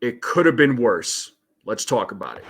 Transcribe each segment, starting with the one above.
It could have been worse. Let's talk about it.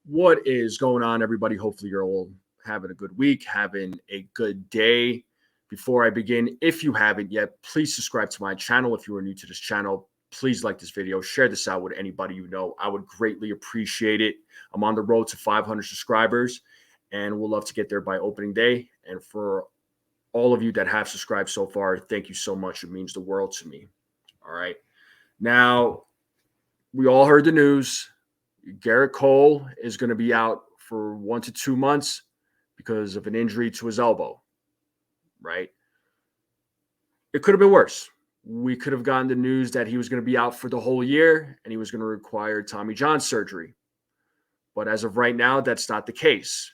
What is going on, everybody? Hopefully, you're all having a good week, having a good day. Before I begin, if you haven't yet, please subscribe to my channel. If you are new to this channel, please like this video, share this out with anybody you know. I would greatly appreciate it. I'm on the road to 500 subscribers, and we'll love to get there by opening day. And for all of you that have subscribed so far, thank you so much. It means the world to me. All right. Now, we all heard the news. Gerrit Cole is going to be out for 1 to 2 months because of an injury to his elbow, right? It could have been worse. We could have gotten the news that he was going to be out for the whole year and he was going to require Tommy John surgery. But as of right now, that's not the case.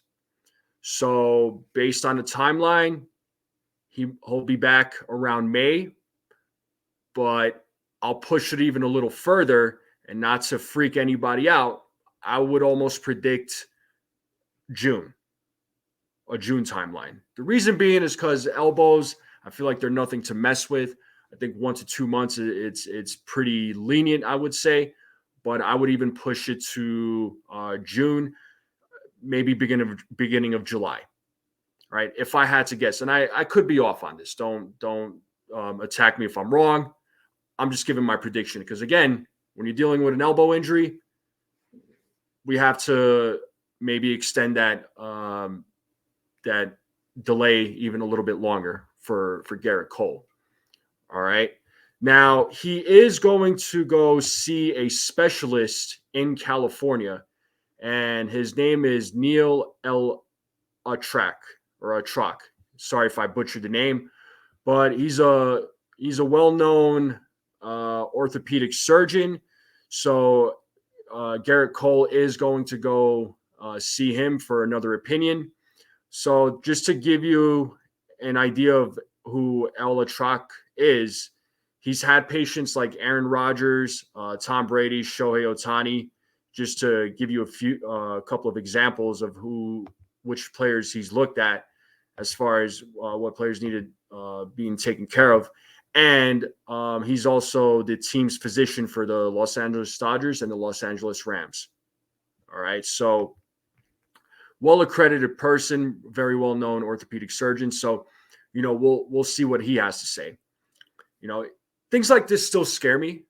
So based on the timeline, he'll be back around May, but I'll push it even a little further. And not to freak anybody out, I would almost predict June, a June timeline. The reason being is because elbows, I feel like they're nothing to mess with. I think 1 to 2 months, it's pretty lenient, I would say. But I would even push it to June, maybe beginning of July, right? If I had to guess, and I could be off on this. Don't attack me if I'm wrong. I'm just giving my prediction because, again, when you're dealing with an elbow injury, we have to maybe extend that that delay even a little bit longer for Gerrit Cole. All right. Now, he is going to go see a specialist in California, and his name is Neil L. Atrak or Atrak. Sorry if I butchered the name, but he's a well-known orthopedic surgeon. So Gerrit Cole is going to go see him for another opinion. So just to give you an idea of who El Atrak is, he's had patients like Aaron Rodgers, Tom Brady, Shohei Ohtani, just to give you a couple of examples of which players he's looked at as far as what players needed being taken care of. And he's also the team's physician for the Los Angeles Dodgers and the Los Angeles Rams. All right. So well-accredited person, very well-known orthopedic surgeon. So, we'll see what he has to say. Things like this still scare me,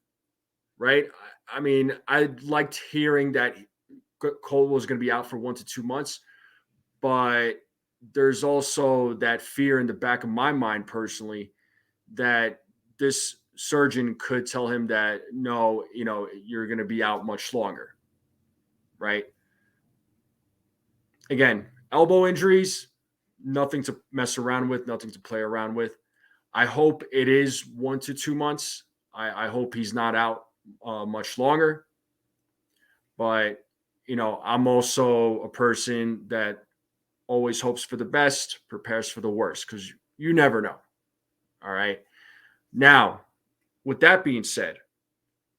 right? I mean, I liked hearing that Cole was going to be out for 1 to 2 months, but there's also that fear in the back of my mind personally that this surgeon could tell him that, no, you're going to be out much longer, right? Again, elbow injuries, nothing to mess around with, nothing to play around with. I hope it is 1 to 2 months. I hope he's not out much longer. But, I'm also a person that always hopes for the best, prepares for the worst, because you never know. All right. Now, with that being said,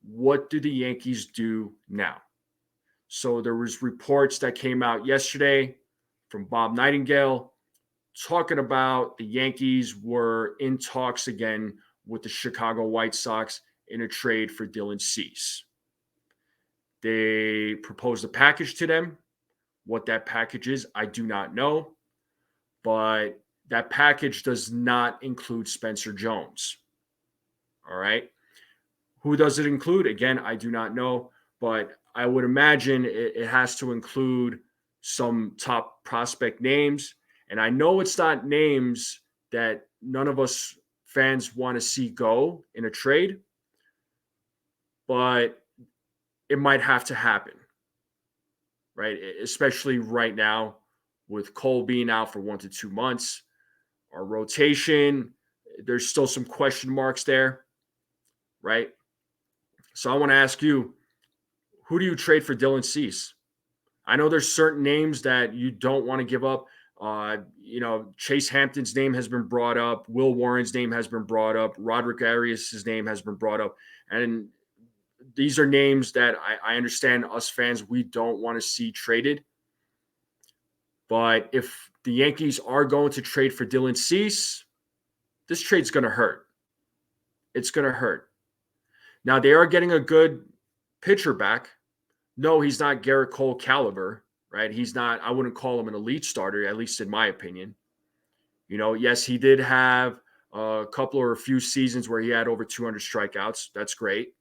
what do the Yankees do now? So there was reports that came out yesterday from Bob Nightingale talking about the Yankees were in talks again with the Chicago White Sox in a trade for Dylan Cease. They proposed a package to them. What that package is, I do not know. But that package does not include Spencer Jones. All right. Who does it include? Again, I do not know. But I would imagine it has to include some top prospect names. And I know it's not names that none of us fans want to see go in a trade, but it might have to happen, right? Especially right now with Cole being out for 1 to 2 months. Our rotation, there's still some question marks there, right? So I want to ask you, who do you trade for Dylan Cease? I know there's certain names that you don't want to give up. Chase Hampton's name has been brought up. Will Warren's name has been brought up. Roderick Arias' name has been brought up. And these are names that I understand us fans, we don't want to see traded. But if the Yankees are going to trade for Dylan Cease, this trade's going to hurt. It's going to hurt. Now, they are getting a good pitcher back. No, he's not Gerrit Cole caliber, right? He's not, I wouldn't call him an elite starter, at least in my opinion. Yes, he did have a couple or a few seasons where he had over 200 strikeouts. That's great.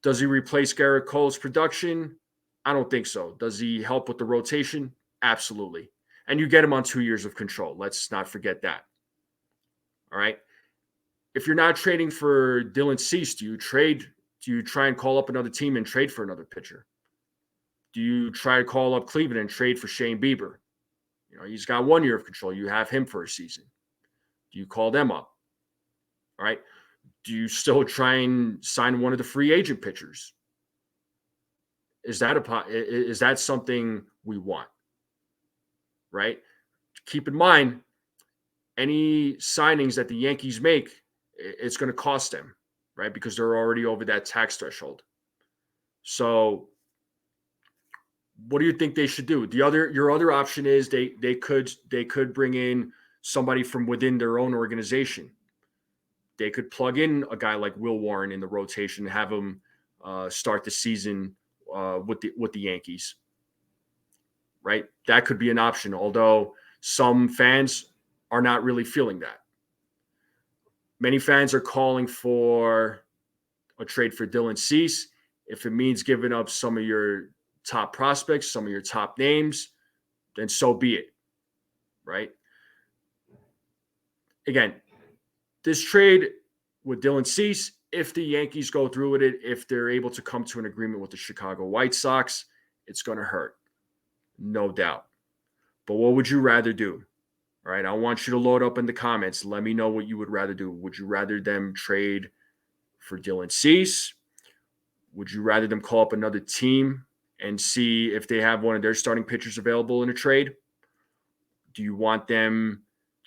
Does he replace Gerrit Cole's production? I don't think so. Does he help with the rotation? Absolutely. And you get him on 2 years of control. Let's not forget that. All right. If you're not trading for Dylan Cease, do you try and call up another team and trade for another pitcher? Do you try to call up Cleveland and trade for Shane Bieber? He's got 1 year of control. You have him for a season. Do you call them up? All right. Do you still try and sign one of the free agent pitchers? Is that something we want? Right? Keep in mind, any signings that the Yankees make, it's going to cost them, right? Because they're already over that tax threshold. So what do you think they should do? Your other option is they could bring in somebody from within their own organization. They could plug in a guy like Will Warren in the rotation and have him start the season with the Yankees. Right? That could be an option, although some fans are not really feeling that. Many fans are calling for a trade for Dylan Cease. If it means giving up some of your top prospects, some of your top names, then so be it. Right? Again, this trade with Dylan Cease, if the Yankees go through with it, if they're able to come to an agreement with the Chicago White Sox, it's going to hurt. No doubt. But what would you rather do? All right, I want you to load up in the comments. Let me know what you would rather do. Would you rather them trade for Dylan Cease? Would you rather them call up another team and see if they have one of their starting pitchers available in a trade? Do you want them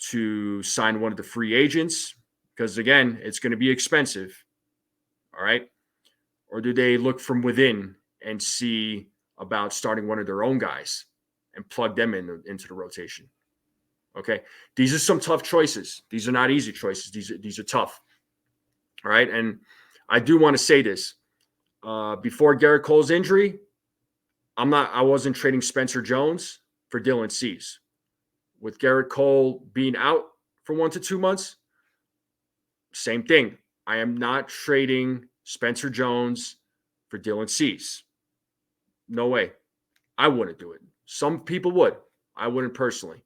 to sign one of the free agents? Because, again, it's going to be expensive. All right? Or do they look from within and see about starting one of their own guys and plug them into the rotation? Okay? These are some tough choices. These are not easy choices. These are tough. All right? And I do want to say this. Before Gerrit Cole's injury, I wasn't trading Spencer Jones for Dylan Cease. With Gerrit Cole being out for 1 to 2 months, same thing. I am not trading Spencer Jones for Dylan Cease. No way. I wouldn't do it. Some people would. I wouldn't personally.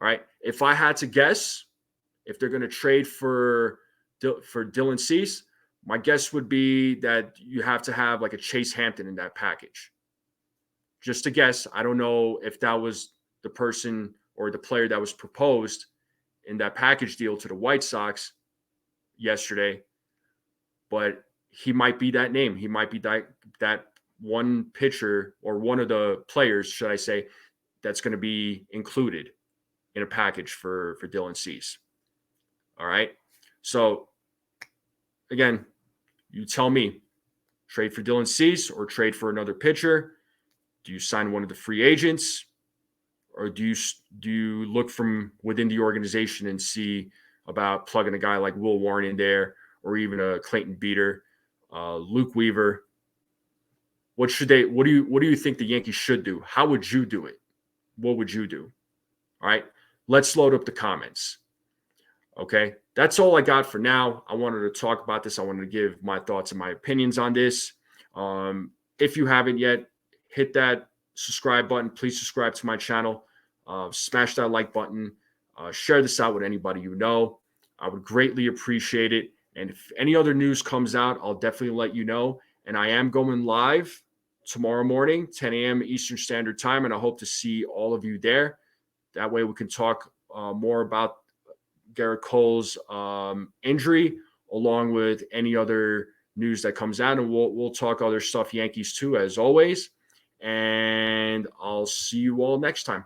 All right. If I had to guess, if they're going to trade for Dylan Cease, my guess would be that you have to have like a Chase Hampton in that package. Just a guess. I don't know if that was the person or the player that was proposed in that package deal to the White Sox yesterday, but he might be that name. He might be that one pitcher or one of the players, should I say, that's going to be included in a package for Dylan Cease. All right. So again, you tell me, trade for Dylan Cease or trade for another pitcher? Do you sign one of the free agents, or do you look from within the organization and see about plugging a guy like Will Warren in there, or even a Clayton Beater, Luke Weaver? What do you think the Yankees should do? How would you do it? What would you do? All right, let's load up the comments. Okay, that's all I got for now. I wanted to talk about this. I wanted to give my thoughts and my opinions on this. If you haven't yet, hit that subscribe button. Please subscribe to my channel. Smash that like button. Share this out with anybody you know. I would greatly appreciate it. And if any other news comes out, I'll definitely let you know. And I am going live tomorrow morning, 10 a.m. Eastern Standard Time, and I hope to see all of you there. That way we can talk more about Gerrit Cole's injury, along with any other news that comes out, and we'll talk other stuff Yankees too, as always. And I'll see you all next time.